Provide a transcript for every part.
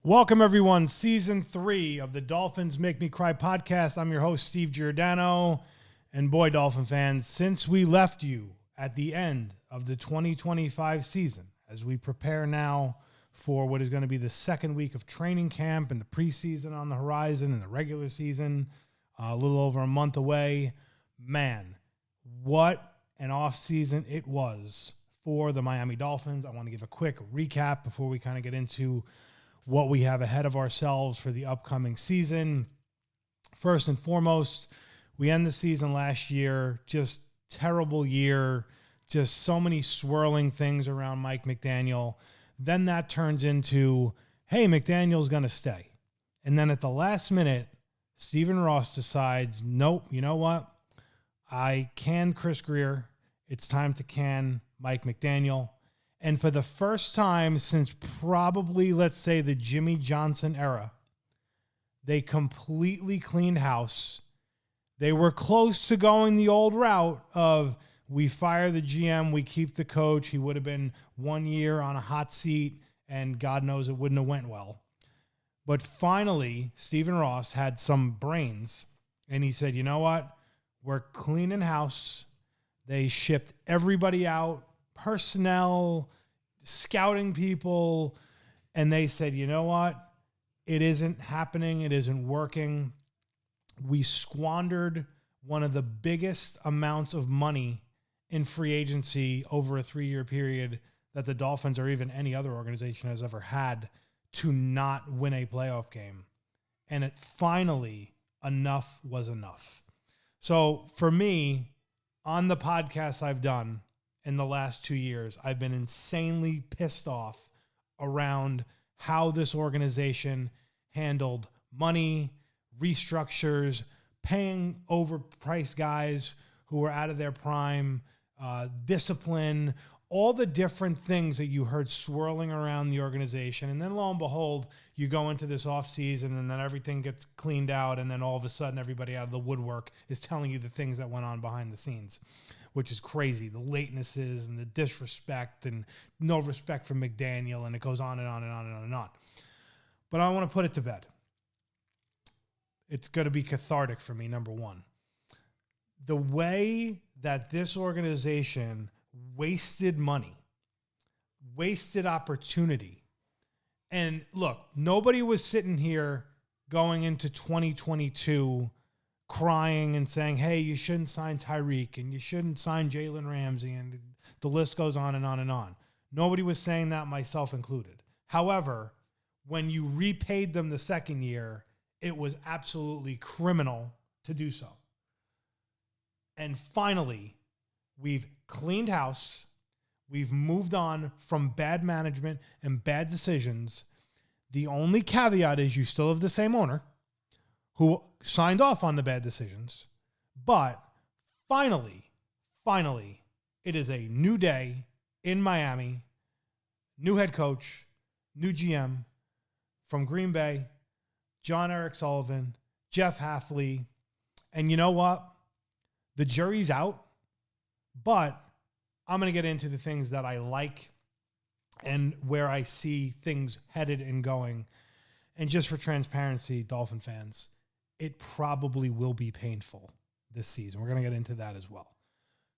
Welcome, everyone. Season 3 of the Dolphins Make Me Cry podcast. I'm your host, Steve Giordano. And boy, Dolphin fans, since we left you at the end of the 2025 season, as we prepare now for what is going to be the second week of training camp and the preseason on the horizon and the regular season, a little over a month away, man, what an offseason it was for the Miami Dolphins. I want to give a quick recap before we kind of get into what we have ahead of ourselves for the upcoming season. First and foremost, we end the season last year, just terrible year, just so many swirling things around Mike McDaniel. Then that turns into, hey, McDaniel's going to stay. And then at the last minute, Stephen Ross decides, nope, you know what? I can Chris Grier. It's time to can Mike McDaniel. And for the first time since probably, let's say, the Jimmy Johnson era, they completely cleaned house. They were close to going the old route of we fire the GM, we keep the coach. He would have been 1 year on a hot seat, and God knows it wouldn't have went well. But finally, Stephen Ross had some brains, and he said, you know what? We're cleaning house. They shipped everybody out. Personnel, scouting people, and they said, you know what? It isn't happening. It isn't working. We squandered one of the biggest amounts of money in free agency over a 3-year period that the Dolphins or even any other organization has ever had to not win a playoff game. And it finally, enough was enough. So for me, on the podcasts I've done in the last 2 years, I've been insanely pissed off around how this organization handled money, restructures, paying overpriced guys who were out of their prime, discipline, all the different things that you heard swirling around the organization. And then lo and behold, you go into this offseason and then everything gets cleaned out. And then all of a sudden, everybody out of the woodwork is telling you the things that went on behind the scenes, which is crazy. The latenesses and the disrespect and no respect for McDaniel. And it goes on and on and on and on and on. But I want to put it to bed. It's going to be cathartic for me, number one. The way that this organization wasted money, wasted opportunity. And look, nobody was sitting here going into 2022 crying and saying, hey, you shouldn't sign Tyreek and you shouldn't sign Jalen Ramsey, and the list goes on and on and on. Nobody was saying that, myself included. However, when you repaid them the second year, it was absolutely criminal to do so. And finally, we've cleaned house. We've moved on from bad management and bad decisions. The only caveat is you still have the same owner who signed off on the bad decisions. But finally, it is a new day in Miami, new head coach, new GM from Green Bay, John Eric Sullivan, Jeff Hafley. And you know what? The jury's out. But I'm going to get into the things that I like and where I see things headed and going. And just for transparency, Dolphin fans, it probably will be painful this season. We're going to get into that as well.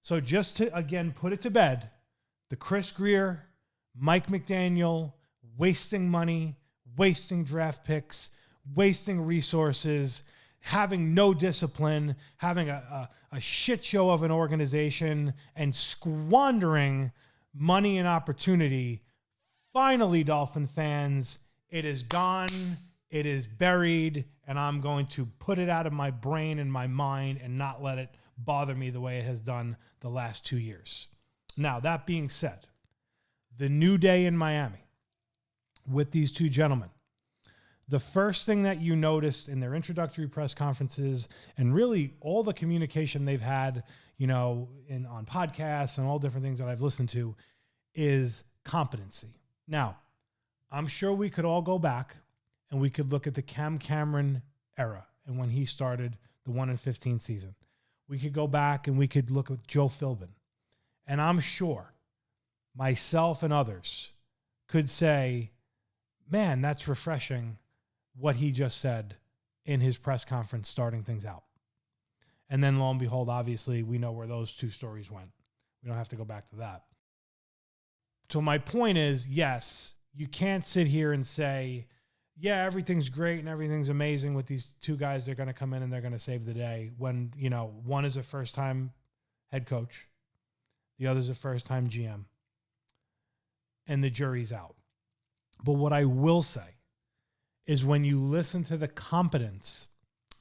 So just to, again, put it to bed, the Chris Grier, Mike McDaniel, wasting money, wasting draft picks, wasting resources, having no discipline, having a shit show of an organization, and squandering money and opportunity. Finally, Dolphin fans, it is gone, it is buried, and I'm going to put it out of my brain and my mind and not let it bother me the way it has done the last 2 years. Now, that being said, the new day in Miami with these two gentlemen, the first thing that you noticed in their introductory press conferences and really all the communication they've had, you know, on podcasts and all different things that I've listened to is competency. Now, I'm sure we could all go back and we could look at the Cam Cameron era and when he started the 1-15 season. We could go back and we could look at Joe Philbin. And I'm sure myself and others could say, man, that's refreshing what he just said in his press conference starting things out. And then lo and behold, obviously, we know where those two stories went. We don't have to go back to that. So my point is, yes, you can't sit here and say, yeah, everything's great and everything's amazing with these two guys. They're going to come in and they're going to save the day when, one is a first-time head coach. The other's a first-time GM. And the jury's out. But what I will say is when you listen to the competence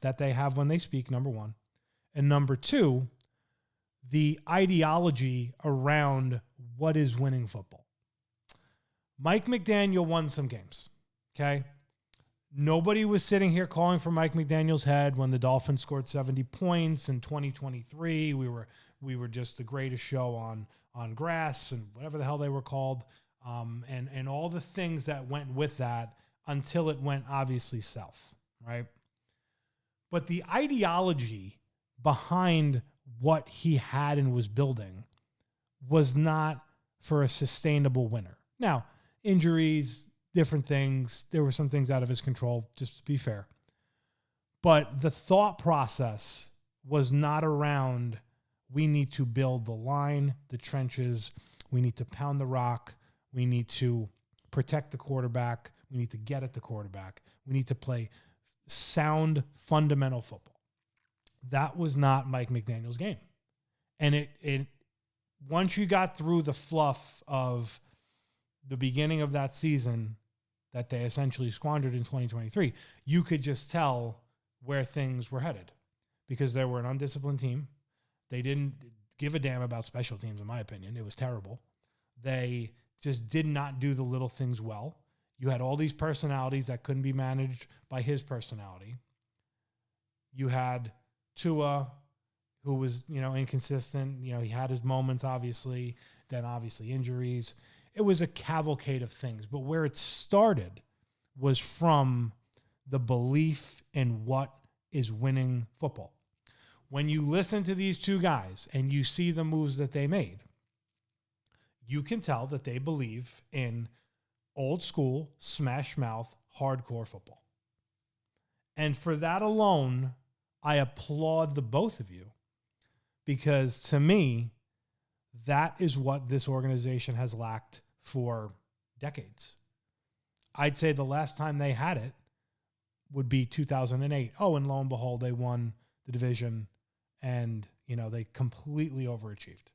that they have when they speak, number one, and number two, the ideology around what is winning football. Mike McDaniel won some games, okay? Nobody was sitting here calling for Mike McDaniel's head when the Dolphins scored 70 points in 2023. We were just the greatest show on grass and whatever the hell they were called, and all the things that went with that until it went obviously south, right? But the ideology behind what he had and was building was not for a sustainable winner. Now, injuries, different things. There were some things out of his control, just to be fair. But the thought process was not around, we need to build the line, the trenches. We need to pound the rock. We need to protect the quarterback. We need to get at the quarterback. We need to play sound, fundamental football. That was not Mike McDaniel's game. And it once you got through the fluff of the beginning of that season that they essentially squandered in 2023, you could just tell where things were headed because they were an undisciplined team. They didn't give a damn about special teams, in my opinion. It was terrible. They just did not do the little things well. You had all these personalities that couldn't be managed by his personality. You had Tua, who was, inconsistent. He had his moments, obviously, then obviously injuries. It was a cavalcade of things. But where it started was from the belief in what is winning football. When you listen to these two guys and you see the moves that they made, you can tell that they believe in old school, smash mouth, hardcore football. And for that alone, I applaud the both of you because to me, that is what this organization has lacked for decades. I'd say the last time they had it would be 2008. Oh, and lo and behold, they won the division and, they completely overachieved.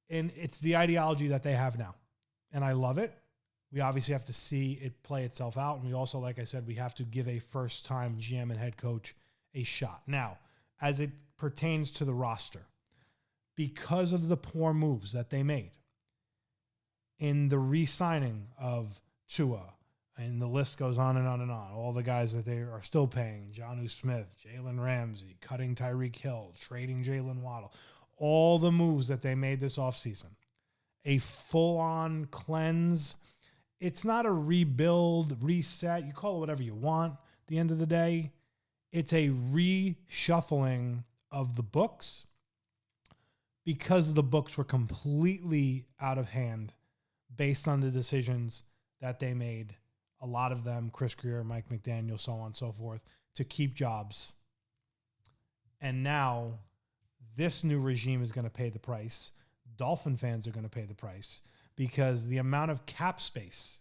And it's the ideology that they have now. And I love it. We obviously have to see it play itself out. And we also, like I said, we have to give a first-time GM and head coach a shot. Now, as it pertains to the roster, because of the poor moves that they made in the re-signing of Tua, and the list goes on and on and on, all the guys that they are still paying, Jonnu Smith, Jalen Ramsey, cutting Tyreek Hill, trading Jalen Waddle, all the moves that they made this offseason, a full-on cleanse. It's not a rebuild, reset. You call it whatever you want. At the end of the day, it's a reshuffling of the books because the books were completely out of hand based on the decisions that they made. A lot of them, Chris Greer, Mike McDaniel, so on and so forth, to keep jobs. And now this new regime is going to pay the price. Dolphin fans are going to pay the price because the amount of cap space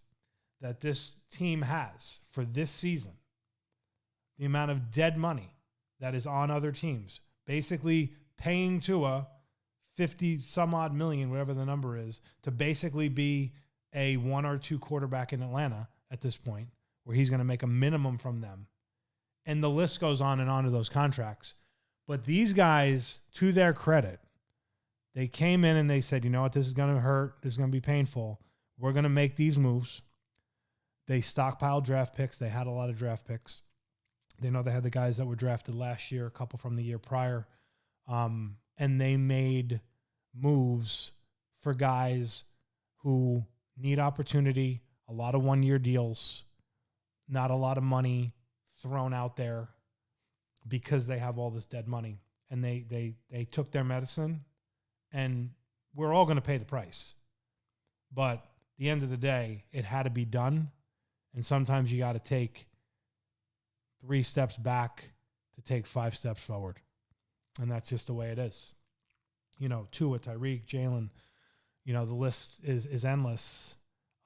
that this team has for this season, the amount of dead money that is on other teams, basically paying Tua 50 some odd million, whatever the number is, to basically be a 1 or 2 quarterback in Atlanta at this point, where he's going to make a minimum from them. And the list goes on and on to those contracts. But these guys, to their credit, they came in and they said, you know what, this is going to hurt. This is going to be painful. We're going to make these moves. They stockpiled draft picks. They had a lot of draft picks. They know they had the guys that were drafted last year, a couple from the year prior. And they made moves for guys who need opportunity, a lot of one-year deals, not a lot of money thrown out there because they have all this dead money. And they took their medicine, and we're all going to pay the price. But the end of the day, it had to be done. And sometimes you got to take 3 steps back to take 5 steps forward. And that's just the way it is. Tua, Tyreek, Jalen, the list is endless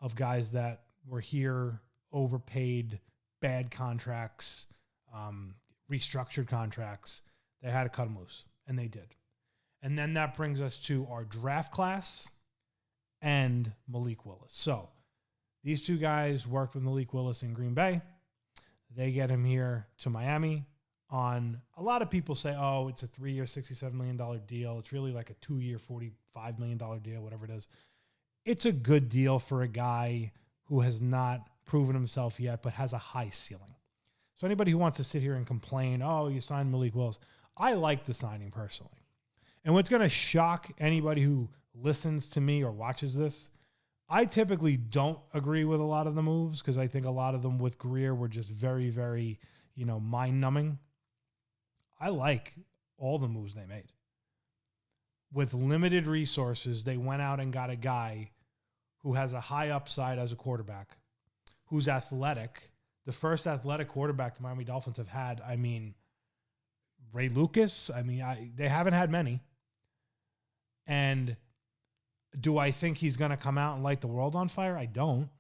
of guys that were here, overpaid, bad contracts, restructured contracts. They had to cut them loose, and they did. And then that brings us to our draft class and Malik Willis. So these 2 guys worked with Malik Willis in Green Bay. They get him here to Miami on, a lot of people say, oh, it's a 3-year, $67 million deal. It's really like a 2-year, $45 million deal, whatever it is. It's a good deal for a guy who has not proven himself yet, but has a high ceiling. So anybody who wants to sit here and complain, oh, you signed Malik Willis, I like the signing personally. And what's going to shock anybody who listens to me or watches this, I typically don't agree with a lot of the moves because I think a lot of them with Greer were just very, very, mind-numbing. I like all the moves they made. With limited resources, they went out and got a guy who has a high upside as a quarterback, who's athletic. The first athletic quarterback the Miami Dolphins have had, Ray Lucas. They haven't had many. And do I think he's going to come out and light the world on fire? I don't.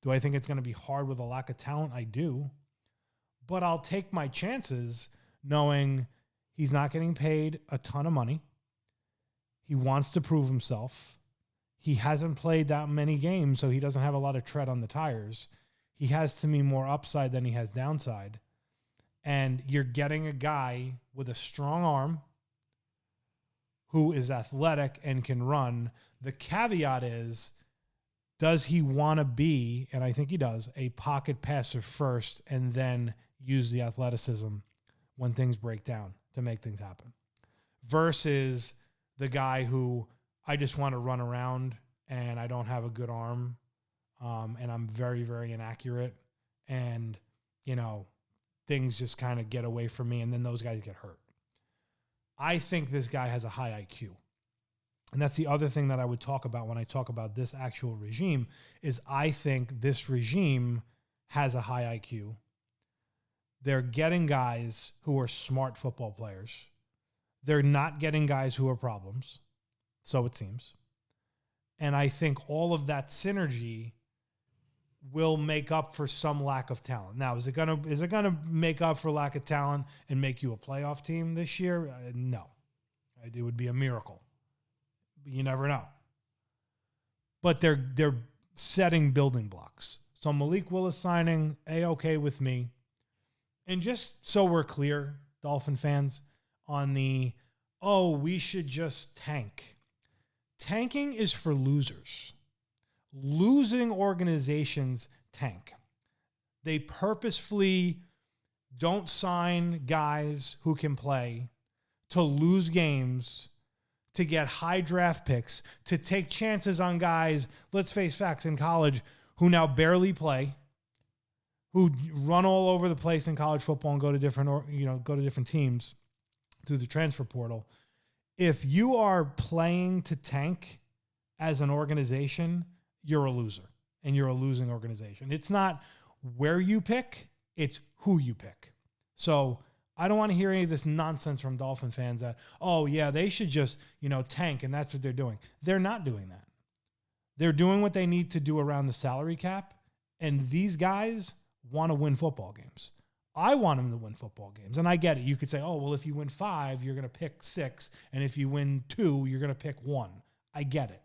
Do I think it's going to be hard with a lack of talent? I do. But I'll take my chances knowing he's not getting paid a ton of money. He wants to prove himself. He hasn't played that many games, so he doesn't have a lot of tread on the tires. He has, to me, more upside than he has downside. And you're getting a guy with a strong arm who is athletic and can run. The caveat is, does he want to be, and I think he does, a pocket passer first and then use the athleticism when things break down to make things happen? Versus the guy who, I just want to run around and I don't have a good arm and I'm very, very inaccurate and, things just kind of get away from me and then those guys get hurt. I think this guy has a high IQ. And that's the other thing that I would talk about when I talk about this actual regime is I think this regime has a high IQ. They're getting guys who are smart football players. They're not getting guys who are problems, so it seems. And I think all of that synergy will make up for some lack of talent. Now, is it gonna make up for lack of talent and make you a playoff team this year? No. It would be a miracle. You never know. But they're setting building blocks. So Malik Willis signing, A-okay with me. And just so we're clear, Dolphin fans, on we should just tank. Tanking is for losers. Losing organizations tank. They purposefully don't sign guys who can play to lose games, to get high draft picks, to take chances on guys, let's face facts, in college who now barely play, who run all over the place in college football and go to different teams through the transfer portal. If you are playing to tank as an organization, you're a loser and you're a losing organization. It's not where you pick, it's who you pick. So I don't want to hear any of this nonsense from Dolphin fans that, they should just, tank and that's what they're doing. They're not doing that. They're doing what they need to do around the salary cap. And these guys want to win football games. I want them to win football games. And I get it. You could say, if you win 5, you're going to pick 6. And if you win 2, you're going to pick 1. I get it.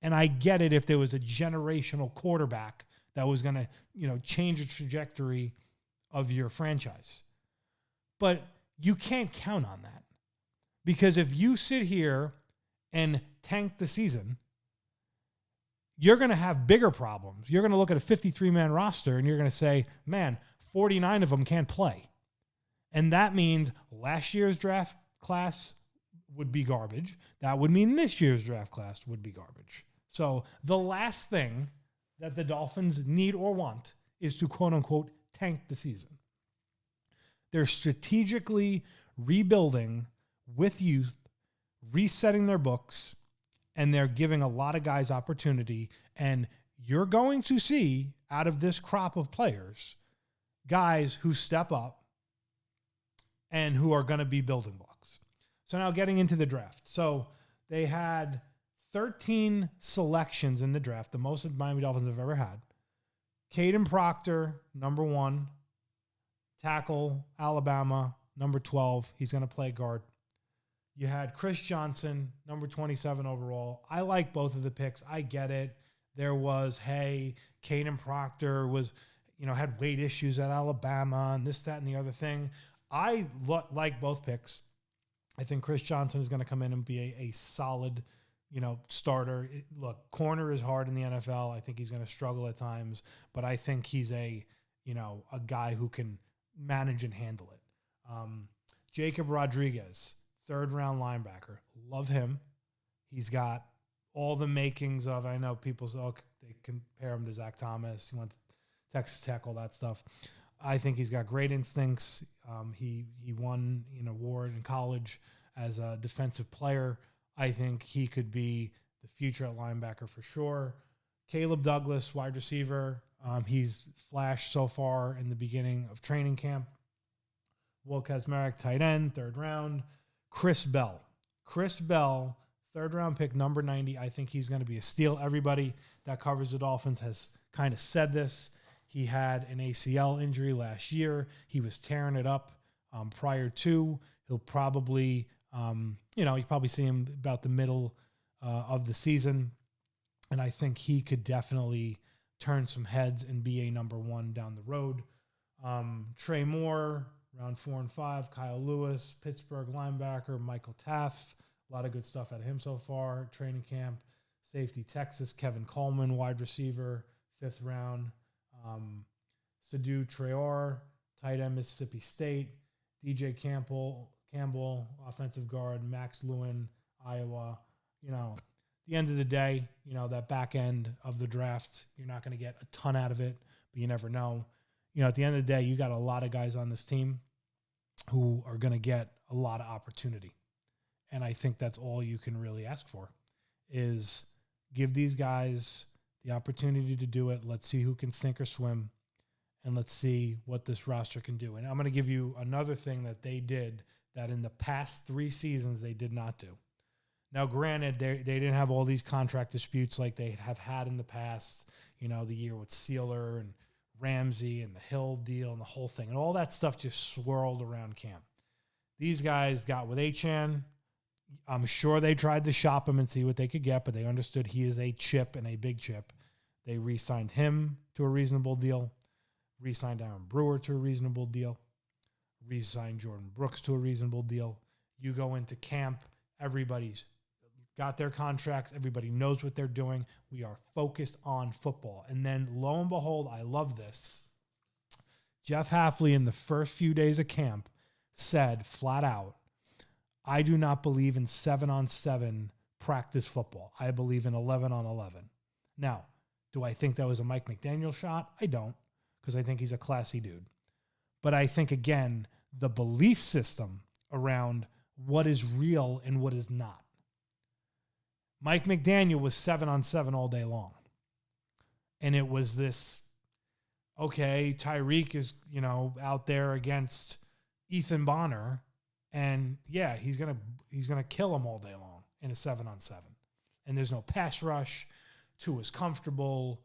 And I get it if there was a generational quarterback that was going to, change the trajectory of your franchise. But you can't count on that. Because if you sit here and tank the season, you're going to have bigger problems. You're going to look at a 53-man roster and you're going to say, man, 49 of them can't play. And that means last year's draft class would be garbage. That would mean this year's draft class would be garbage. So the last thing that the Dolphins need or want is to, quote unquote, tank the season. They're strategically rebuilding with youth, resetting their books, and they're giving a lot of guys opportunity. And you're going to see out of this crop of players, guys who step up and who are going to be building blocks. So now getting into the draft. So they had 13 selections in the draft, the most the Miami Dolphins have ever had. Caden Proctor, number 1, tackle, Alabama, number 12. He's going to play guard. You had Chris Johnson, number 27 overall. I like both of the picks. I get it. There was, hey, Caden Proctor was, had weight issues at Alabama and this, that, and the other thing. I like both picks. I think Chris Johnson is going to come in and be a solid, starter. Look, corner is hard in the NFL. I think he's going to struggle at times, but I think he's a guy who can manage and handle it. Jacob Rodriguez, 3rd-round linebacker. Love him. He's got all the makings of, I know people say, they compare him to Zach Thomas. He went to Texas Tech, all that stuff. I think he's got great instincts. He won an award in college as a defensive player. I think he could be the future at linebacker for sure. Caleb Douglas, wide receiver. He's flashed so far in the beginning of training camp. Will Kazmarek, tight end, 3rd round. Chris Bell, 3rd-round pick, number 90. I think he's going to be a steal. Everybody that covers the Dolphins has kind of said this. He had an ACL injury last year. He was tearing it up prior to. He'll probably, you probably see him about the middle of the season. And I think he could definitely turn some heads and be a number 1 down the road. Trey Moore, round 4 and 5. Kyle Lewis, Pittsburgh linebacker. Michael Taff, a lot of good stuff out of him so far. Training camp. Safety, Texas. Kevin Coleman, wide receiver, 5th round. Sadhu Traore, tight end, Mississippi State. DJ Campbell, offensive guard. Max Lewin, Iowa. At the end of the day, that back end of the draft, you're not going to get a ton out of it, but you never know. At the end of the day, you got a lot of guys on this team who are going to get a lot of opportunity. And I think that's all you can really ask for is give these guys the opportunity to do it. Let's see who can sink or swim, and let's see what this roster can do. And I'm going to give you another thing that they did that in the past 3 seasons they did not do. Now, granted, they didn't have all these contract disputes like they have had in the past, the year with Sealer and Ramsey and the Hill deal and the whole thing. And all that stuff just swirled around camp. These guys got with Achane. I'm sure they tried to shop him and see what they could get, but they understood he is a chip and a big chip. They re-signed him to a reasonable deal, re-signed Aaron Brewer to a reasonable deal, re-signed Jordan Brooks to a reasonable deal. You go into camp, everybody's got their contracts. Everybody knows what they're doing. We are focused on football. And then lo and behold, I love this. Jeff Hafley in the first few days of camp said flat out, I do not believe in 7-on-7 practice football. I believe in 11-on-11. Now, do I think that was a Mike McDaniel shot? I don't, because I think he's a classy dude. But I think, again, the belief system around what is real and what is not. Mike McDaniel was 7-on-7 all day long. And it was this, okay, Tyreek is, out there against Ethan Bonner. And yeah, he's gonna kill him all day long in a 7-on-7. And there's no pass rush. Tua's comfortable.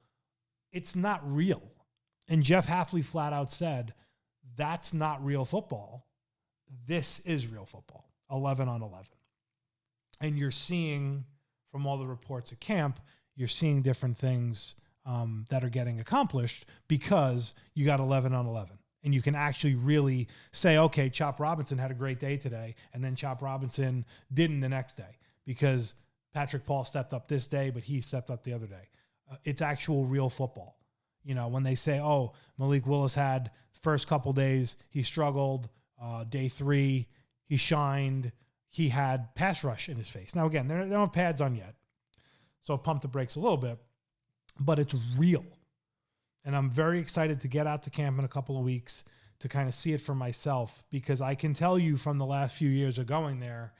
It's not real. And Jeff Hafley flat out said, that's not real football. This is real football, 11-on-11. And you're seeing, from all the reports at camp, you're seeing different things that are getting accomplished because you got 11-on-11. And you can actually really say, okay, Chop Robinson had a great day today, and then Chop Robinson didn't the next day because Patrick Paul stepped up this day, but he stepped up the other day. It's actual real football. When they say, oh, Malik Willis had the first couple days, he struggled. Day 3, he shined. He had pass rush in his face. Now, again, they don't have pads on yet, so pump the brakes a little bit, but it's real. And I'm very excited to get out to camp in a couple of weeks to kind of see it for myself, because I can tell you from the last few years of going there,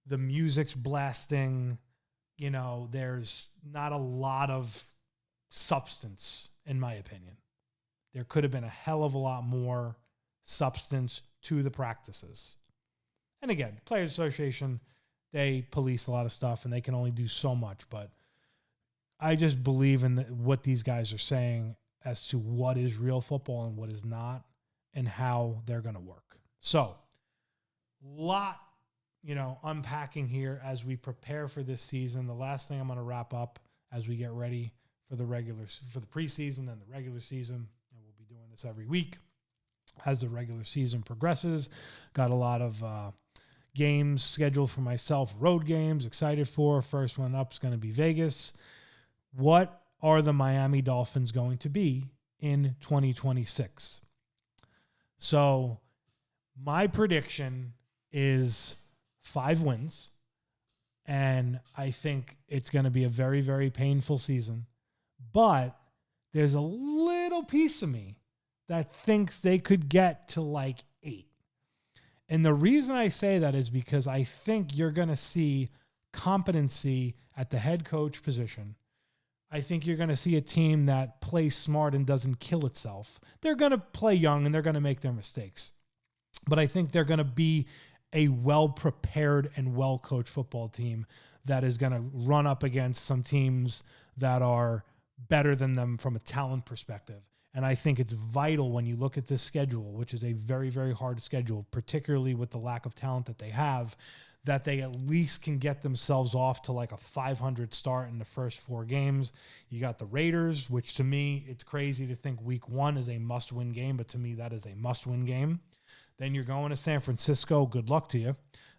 the music's blasting. There's not a lot of substance, in my opinion. There could have been a hell of a lot more substance to the practices. And again, the Players Association, they police a lot of stuff and they can only do so much. But I just believe in what these guys are saying as to what is real football and what is not and how they're going to work. So, lot, unpacking here as we prepare for this season. The last thing I'm going to wrap up as we get ready for the preseason and the regular season, and we'll be doing this every week as the regular season progresses. Got a lot of games scheduled for myself, road games, excited for. First one up is going to be Vegas. What are the Miami Dolphins going to be in 2026? So my prediction is 5 wins, and I think it's going to be a very, very painful season. But there's a little piece of me that thinks they could get to like 8. And the reason I say that is because I think you're going to see competency at the head coach position. I think you're going to see a team that plays smart and doesn't kill itself. They're going to play young and they're going to make their mistakes. But I think they're going to be a well-prepared and well-coached football team that is going to run up against some teams that are better than them from a talent perspective. And I think it's vital when you look at this schedule, which is a very, very hard schedule, particularly with the lack of talent that they have, that they at least can get themselves off to like a 500 start in the first 4 games. You got the Raiders, which to me, it's crazy to think week 1 is a must-win game, but to me, that is a must-win game. Then you're going to San Francisco. Good luck to you.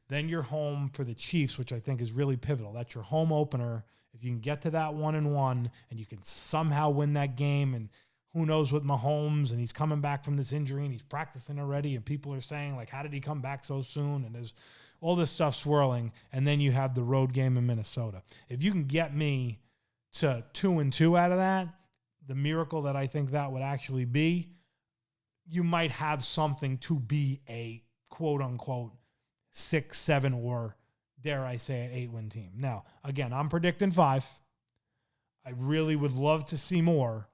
Then you're home for the Chiefs, which I think is really pivotal. That's your home opener. If you can get to that 1-1 and you can somehow win that game, and who knows with Mahomes, and he's coming back from this injury and he's practicing already, and people are saying, like, how did he come back so soon? And there's all this stuff swirling, and then you have the road game in Minnesota. If you can get me to 2-2 out of that, the miracle that I think that would actually be, you might have something to be a quote-unquote 6, 7, or dare I say an 8-win team. Now, again, I'm predicting 5. I really would love to see more,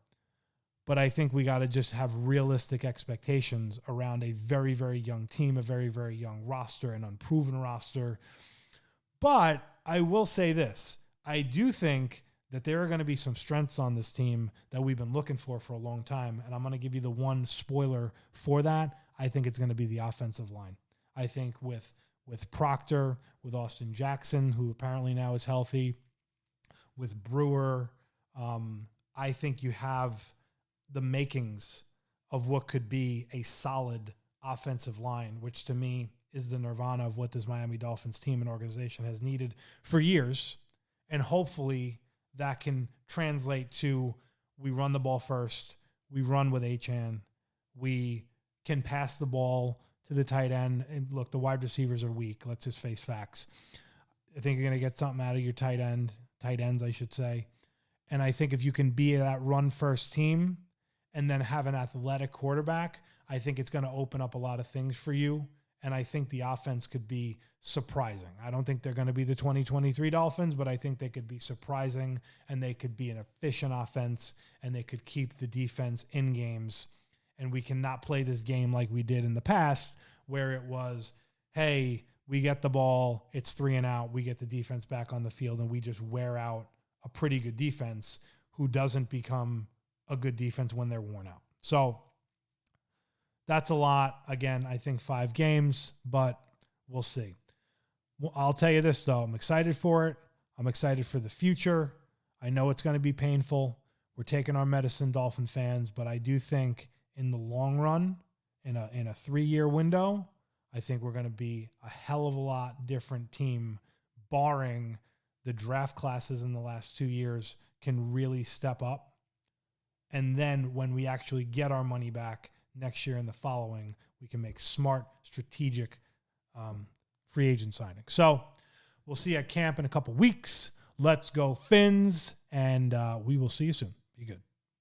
but I think we got to just have realistic expectations around a very, very young team, a very, very young roster, an unproven roster. But I will say this. I do think that there are going to be some strengths on this team that we've been looking for a long time, and I'm going to give you the one spoiler for that. I think it's going to be the offensive line. I think with Proctor, with Austin Jackson, who apparently now is healthy, with Brewer, I think you have the makings of what could be a solid offensive line, which to me is the nirvana of what this Miami Dolphins team and organization has needed for years. And hopefully that can translate to, we run the ball first, we run with Achane, we can pass the ball to the tight end. And look, the wide receivers are weak. Let's just face facts. I think you're going to get something out of your tight ends, I should say. And I think if you can be that run first team and then have an athletic quarterback, I think it's going to open up a lot of things for you. And I think the offense could be surprising. I don't think they're going to be the 2023 Dolphins, but I think they could be surprising, and they could be an efficient offense, and they could keep the defense in games. And we cannot play this game like we did in the past, where it was, hey, we get the ball, it's 3 and out, we get the defense back on the field, and we just wear out a pretty good defense who doesn't become a good defense when they're worn out. So that's a lot. Again, I think 5 games, but we'll see. Well, I'll tell you this, though. I'm excited for it. I'm excited for the future. I know it's going to be painful. We're taking our medicine, Dolphin fans, but I do think in the long run, in a 3-year window, I think we're going to be a hell of a lot different team, barring the draft classes in the last 2 years can really step up. And then when we actually get our money back next year and the following, we can make smart, strategic free agent signings. So we'll see you at camp in a couple weeks. Let's go Fins, and we will see you soon. Be good.